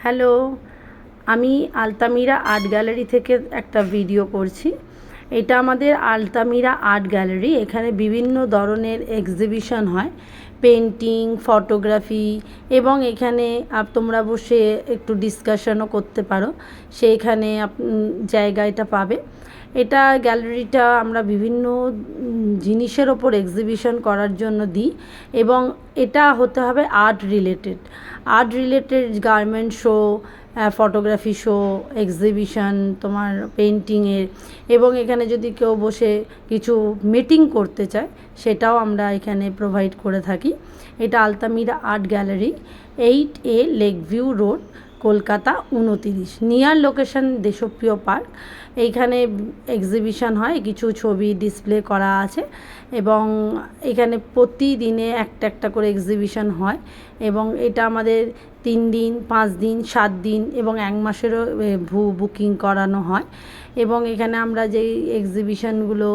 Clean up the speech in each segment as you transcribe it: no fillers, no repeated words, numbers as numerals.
Hello, আমি Altamira art gallery থেকে একটা ভিডিও করছি। এটা আমাদের আলতামিরা আর্ট গ্যালারি। এখানে বিভিন্ন ধরনের এক্সিবিশন হয়, পেন্টিং, ফটোগ্রাফি, এবং এখানে তোমরা বসে একটু ডিসকাশনও করতে পারো, সেইখানে জায়গাটা পাবে। এটা গ্যালারিটা আমরা বিভিন্ন জিনিসের ওপর এক্সিবিশন করার জন্য দিই, এবং এটা হতে হবে art related garment show, photography show, exhibition, তোমার পেন্টিংয়ের, এবং এখানে যদি কেউ বসে কিছু মিটিং করতে চায় সেটাও আমরা এখানে প্রোভাইড করে থাকি। এটা Altamira art gallery, 8A lake view road, Kolkata 29, near location Deshapriya park. এইখানে এক্সিবিশন হয়, কিছু ছবি ডিসপ্লে করা আছে, এবং এখানে প্রতিদিনে একটা একটা করে এক্সিবিশন হয়, এবং এটা আমাদের 3 দিন, 5 দিন, 7 দিন এবং 1 মাসেরও বুকিং করানো হয়। এবং এখানে আমরা যেই এক্সিবিশনগুলো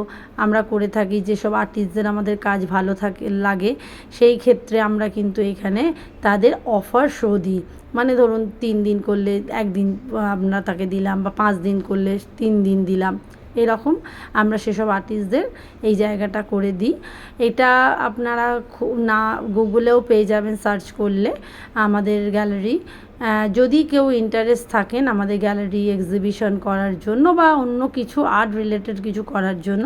আমরা করে থাকি, যেসব আর্টিস্টদের আমাদের কাজ ভালো লাগে, সেই ক্ষেত্রে আমরা কিন্তু এখানে তাদের অফার শো দিই। মানে ধরুন 3 দিন করলে 1 দিন আমরা তাকে দিলাম, বা 5 দিন করলে 3 দিন দিলাম, এরকম আমরা সেসব আর্টিস্টদের এই জায়গাটা করে দিই। এটা আপনারা গুগলেও পেয়ে যাবেন সার্চ করলে আমাদের গ্যালারি। যদি কেউ ইন্টারেস্ট থাকেন আমাদের গ্যালারি এক্সিবিশন করার জন্য বা অন্য কিছু আর্ট রিলেটেড কিছু করার জন্য,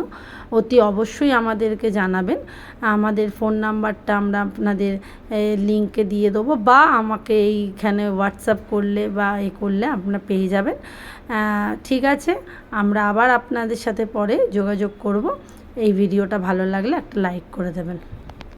অতি অবশ্যই আমাদেরকে জানাবেন। আমাদের ফোন নাম্বারটা আমরা আপনাদের লিঙ্কে দিয়ে দেবো, বা আমাকে এইখানে হোয়াটসঅ্যাপ করলে বা করলে আপনারা পেয়ে যাবেন। ঠিক আছে, আমরা আবার আপনাদের সাথে পরে যোগাযোগ করব। এই ভিডিওটা ভালো লাগলে একটা লাইক করে দেবেন।